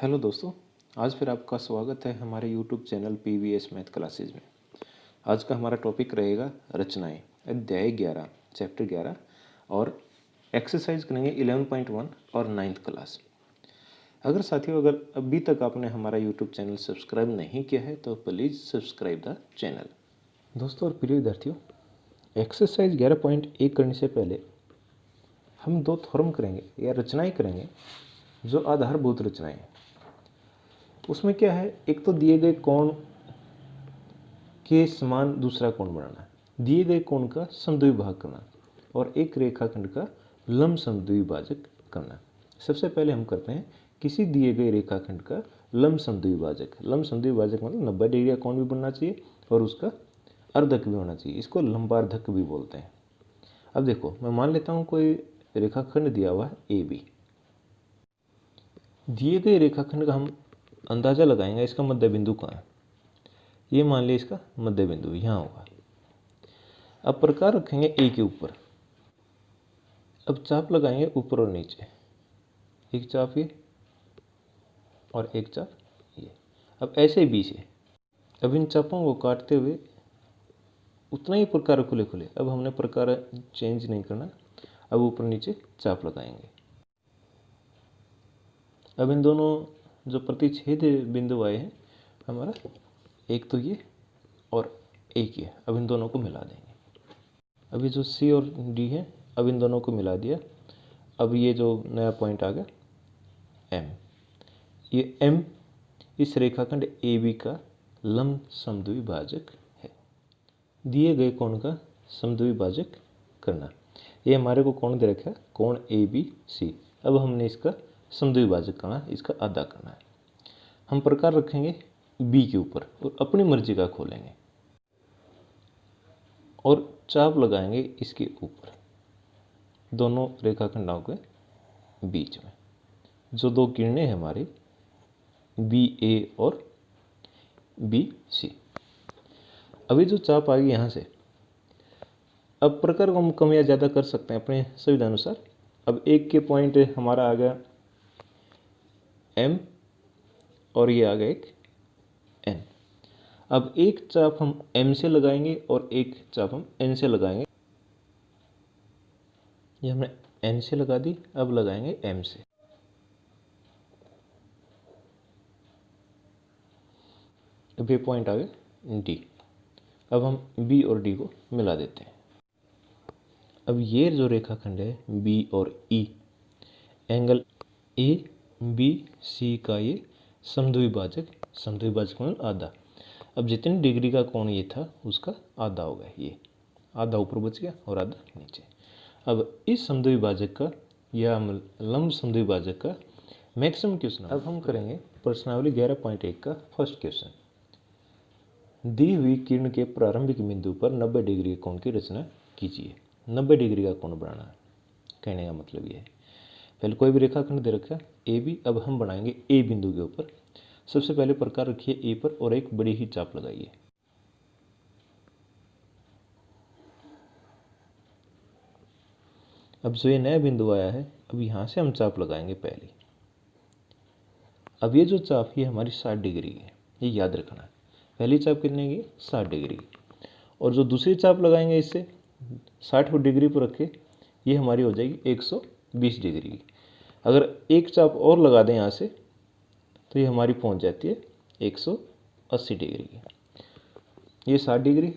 Hello दोस्तों, आज फिर आपका स्वागत है हमारे YouTube channel PVS math classes में। आज का हमारा टॉपिक रहेगा रचनाएं, अध्याय 11 चैप्टर 11 और एक्सरसाइज करेंगे 11.1 और 9th क्लास। अगर साथियों अगर अभी तक आपने हमारा यूट्यूब चैनल सब्सक्राइब नहीं किया है तो प्लीज़ सब्सक्राइब द चैनल। दोस्तों और प्रिय विद्यार्थियों, एक्सरसाइज 11.1 करने से पहले हम दो थ्योरम करेंगे या रचनाएँ करेंगे जो आधारभूत रचनाएँ हैं। उसमें क्या है, एक तो दिए गए कोण के समान दूसरा कोण बनाना, दिए गए कोण का समद्विभाजक करना और एक रेखाखंड का लंब समद्विभाजक करना। सबसे पहले हम करते हैं किसी दिए गए रेखाखंड का लंब समद्विभाजक। लंब समद्विभाजक मतलब 90 डिग्री का कोण भी बनना चाहिए और उसका अर्धक भी होना चाहिए। इसको लंबार्धक भी बोलते हैं। अब देखो, मैं मान लेता हूँ कोई रेखाखंड दिया हुआ है AB। दिए गए रेखाखंड का हम अंदाजा लगाएंगे इसका मध्य बिंदु कहाँ है। ये मान लिया इसका मध्य बिंदु यहाँ होगा। अब प्रकार रखेंगे ए के ऊपर। अब चाप लगाएंगे ऊपर और नीचे, एक चाप ये और एक चाप ये। अब ऐसे बी से अब इन चापों को काटते हुए उतना ही प्रकार खुले खुले। अब हमने प्रकार चेंज नहीं करना। अब ऊपर नीचे चाप लगाएंगे। अब इन दोनों जो प्रतिच्छेद बिंदु आए हैं हमारा, एक तो ये और एक ये, अब इन दोनों को मिला देंगे। अभी जो C और D है, अब इन दोनों को मिला दिया। अब ये जो नया पॉइंट आ गया M, ये M इस रेखाखंड AB का लंब समद्विभाजक है। दिए गए कोण का समद्विभाजक करना। ये हमारे को कोण दे रखा है, कोण ABC। अब हमने इसका समद्विभाजक करना, इसका आधा करना है। हम प्रकार रखेंगे B के ऊपर और अपनी मर्जी का खोलेंगे और चाप लगाएंगे इसके ऊपर दोनों रेखाखंडों के बीच में। जो दो किरणें हैं हमारी BA और BC। अभी जो चाप आ गई यहाँ से, अब प्रकार को हम कम या ज़्यादा कर सकते हैं अपने सुविधा अनुसार। अब एक के पॉइंट हमारा आ गया M और ये आ गया एक N। अब एक चाप हम M से लगाएंगे और एक चाप हम N से लगाएंगे। ये हमने N से लगा दी, अब लगाएंगे M से। अब ये पॉइंट आ गया D। अब हम B और D को मिला देते हैं। अब ये जो रेखाखंड है B और E, एंगल ABC का ये समद्विभाजक, समद्विभाजक मतलब आधा। अब जितनी डिग्री का कोण ये था उसका आधा हो गया, ये आधा ऊपर बच गया और आधा नीचे। अब इस समद्विभाजक का या लंब समद्विभाजक का मैक्सिमम क्वेश्चन अब हम करेंगे प्रश्नावली 11.1 का फर्स्ट क्वेश्चन। दी हुई किरण के प्रारंभिक बिंदु पर 90 डिग्री कोण की रचना कीजिए। 90 डिग्री का कोण बनाना है, कहने का मतलब ये है। पहले कोई भी रेखाखंड दे रखा है AB। अब हम बनाएंगे A बिंदु के ऊपर। सबसे पहले प्रकार रखिए A पर और एक बड़ी ही चाप लगाइए। अब जो ये नया बिंदु आया है, अब यहाँ से हम चाप लगाएंगे पहली। अब ये जो चाप ये हमारी 60 डिग्री है, ये याद रखना है। पहली चाप कितने की? 60 डिग्री की। और जो दूसरी चाप लगाएंगे इससे 60 डिग्री पर रखे, ये हमारी हो जाएगी 120 डिग्री की। अगर एक चाप और लगा दें यहाँ से तो ये हमारी पहुँच जाती है 180 डिग्री की। ये 60 डिग्री,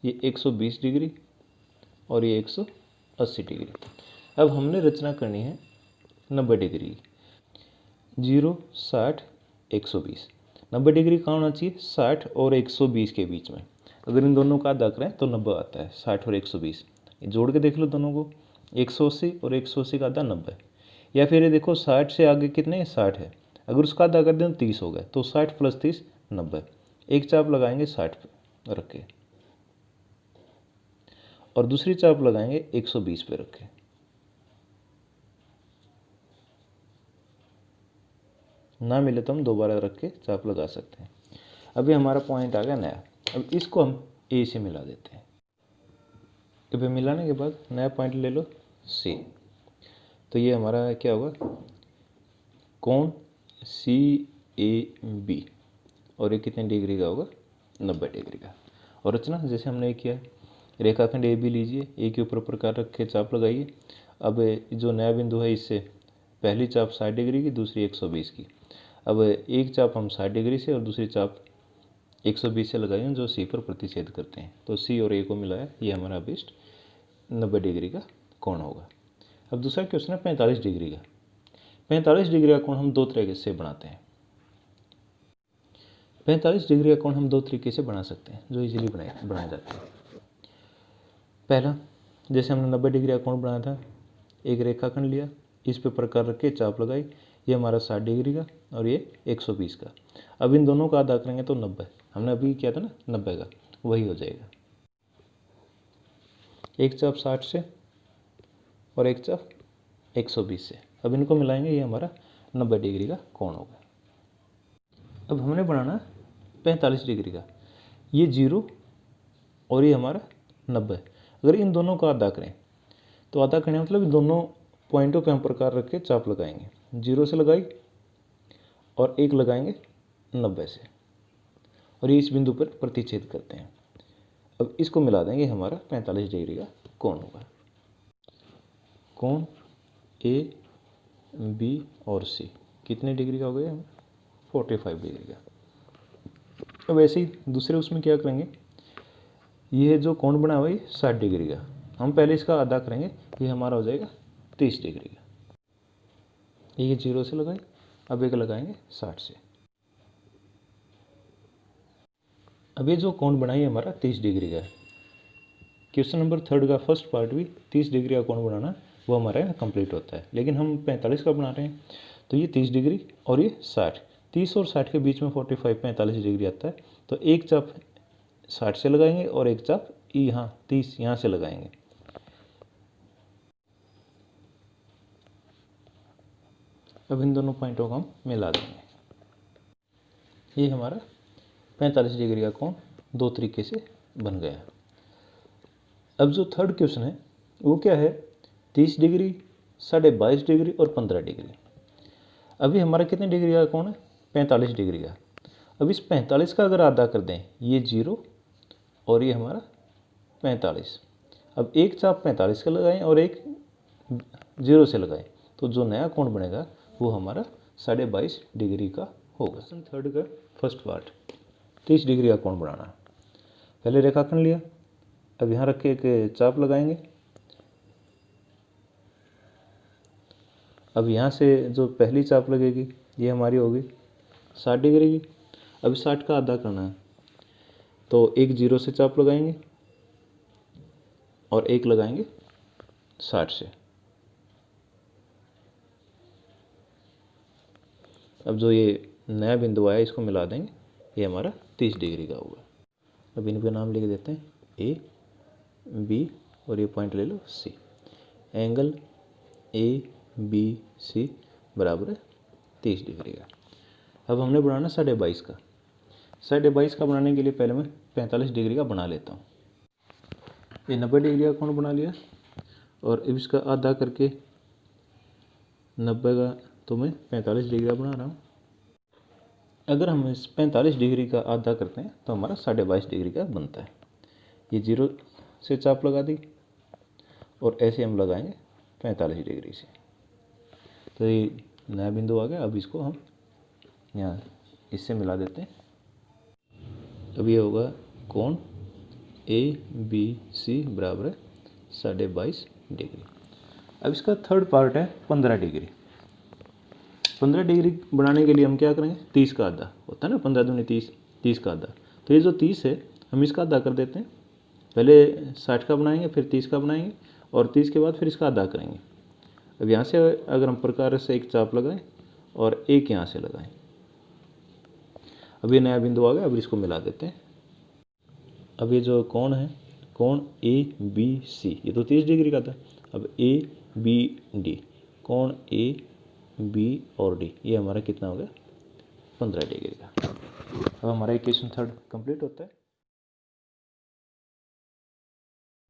ये 120 डिग्री और ये 180 डिग्री। अब हमने रचना करनी है 90 डिग्री की। 0, 60, 120। 90 डिग्री कहाँ होना चाहिए? 60 और 120 के बीच में। अगर इन दोनों का आधा करें तो 90 आता है। 60 और 120 जोड़ के देख लो दोनों को, 180 और 180 का आधा 90। या फिर ये देखो 60 से आगे कितने? 60 है। अगर उसका आधा कर दें तो 30 हो गए, तो 60 + 30 90। एक चाप लगाएंगे 60 पे रख के और दूसरी चाप लगाएंगे 120 पे रख के। ना मिले तो हम दोबारा रख के चाप लगा सकते हैं। अभी हमारा पॉइंट आ गया नया। अब इसको हम A से मिला देते हैं। अब मिलाने के बाद नया पॉइंट ले लो C। तो ये हमारा क्या होगा, कोण CAB, और ये कितने डिग्री का होगा, 90 डिग्री का। और रचना जैसे हमने किया है, रेखाखंड AB लीजिए, ए के ऊपर प्रकार रखे चाप लगाइए। अब जो नया बिंदु है इससे पहली चाप 60 डिग्री की, दूसरी 120 की। अब एक चाप हम 60 डिग्री से और दूसरी चाप 120 से लगाएंगे जो C पर प्रतिच्छेद करते हैं। तो C और A को मिलाया, ये हमारा अभिष्ट 90 डिग्री का कोण होगा। अब दूसरा क्वेश्चन है 45 डिग्री का। 45 डिग्री का कोण हम दो तरीके से बनाते हैं। 45 डिग्री का कोण हम दो तरीके से बना सकते हैं जो इजीली बनाए जाते हैं। पहला, जैसे हमने 90 डिग्री का कोण बनाया था, एक रेखाखंड लिया, इस पे प्रकार रख के चाप लगाई, ये हमारा 60 डिग्री का और ये 120 का। अब इन दोनों का आधा करेंगे तो 90, हमने अभी किया था ना 90 का, वही हो जाएगा। एक चाप 60 से और एक चाप 120 से, अब इनको मिलाएंगे, ये हमारा 90 डिग्री का कोण होगा। अब हमने बनाना 45 डिग्री का, ये 0 और ये हमारा 90। अगर इन दोनों का आधा करें तो आधा करने मतलब इन दोनों पॉइंटों पे हम प्रकार रख के चाप लगाएंगे, 0 से लगाई और एक लगाएंगे 90 से, और ये इस बिंदु पर प्रतिच्छेद करते हैं। अब इसको मिला देंगे, हमारा 45 डिग्री का कोण होगा। कोण AB और C कितने डिग्री का हो गया, 45 डिग्री का। अब ऐसे ही दूसरे उसमें क्या करेंगे, ये जो कोण बना हुआ है 60 डिग्री का, हम पहले इसका आधा करेंगे, ये हमारा हो जाएगा 30 डिग्री का। ये 0 से लगाए, अब एक लगाएंगे 60 से। अब ये जो कोण बना है हमारा 30 डिग्री का है। क्वेश्चन नंबर 3 का फर्स्ट पार्ट भी 30 डिग्री का कोण बनाना वो हमारा कंप्लीट होता है, लेकिन हम 45 का बना रहे हैं। तो ये 30 डिग्री और ये 60, 30 और 60 के बीच में 45 डिग्री आता है। तो एक चाप 60 से लगाएंगे और एक चाप यहाँ 30 यहाँ से लगाएंगे। अब इन दोनों पॉइंटों को हम मिला देंगे, ये हमारा 45 डिग्री का कोण दो तरीके से बन गया। अब जो थर्ड क्वेश्चन है वो क्या है, 30 डिग्री, 22.5 डिग्री और 15 डिग्री। अभी हमारा कितने डिग्री का कोण है, 45 डिग्री का। अब इस 45 का अगर आधा कर दें, ये 0 और ये हमारा 45। अब एक चाप 45 का लगाएं और एक 0 से लगाएं, तो जो नया कोण बनेगा वो हमारा 22.5 डिग्री का होगा। क्वेश्चन थर्ड का फर्स्ट पार्ट, 30 डिग्री का कोण बनाना। पहले रेखाखंड लिया, अब यहाँ रख के एक चाप लगाएंगे। अब यहाँ से जो पहली चाप लगेगी ये हमारी होगी 60 डिग्री की। अब 60 का आधा करना है, तो एक 0 से चाप लगाएंगे और एक लगाएंगे 60 से। अब जो ये नया बिंदु आया इसको मिला देंगे, ये हमारा 30 डिग्री का होगा। अब इनका नाम लिख देते हैं A, B और ये पॉइंट ले लो C। एंगल ABC बराबर है 30 डिग्री का। अब हमने बनाना 22.5 का। 22.5 का बनाने के लिए पहले मैं 45 डिग्री का बना लेता हूँ। ये 90 डिग्री का कोण बना लिया और अब इसका आधा करके 90 का, तो मैं 45 डिग्री का बना रहा हूँ। अगर हम इस 45 डिग्री का आधा करते हैं तो हमारा 22.5 डिग्री का बनता है। ये 0 से चाप लगा दी और ऐसे हम लगाएंगे 45 डिग्री से, तो ये नया बिंदु आ गया। अब इसको हम यहाँ इससे मिला देते हैं। अब ये होगा कोण ABC बराबर है 22.5 डिग्री। अब इसका थर्ड पार्ट है 15 डिग्री। 15 डिग्री बनाने के लिए हम क्या करेंगे, 30 का आधा होता है ना, 15 दूनी 30, 30 का आधा। तो ये जो 30 है हम इसका आधा कर देते हैं। पहले 60 का बनाएंगे, फिर 30 का बनाएंगे और 30 के बाद फिर इसका आधा करेंगे। अब यहाँ से अगर हम प्रकार से एक चाप लगाएं और एक यहाँ से लगाएं, अब ये नया बिंदु आ गया। अब इसको मिला देते हैं। अब ये जो कोण है, कोण ABC, ये तो 30 डिग्री का था। अब ABD, कोण AB और D, ये हमारा कितना हो गया, 15 डिग्री का। अब हमारा इक्वेशन थर्ड कंप्लीट होता है।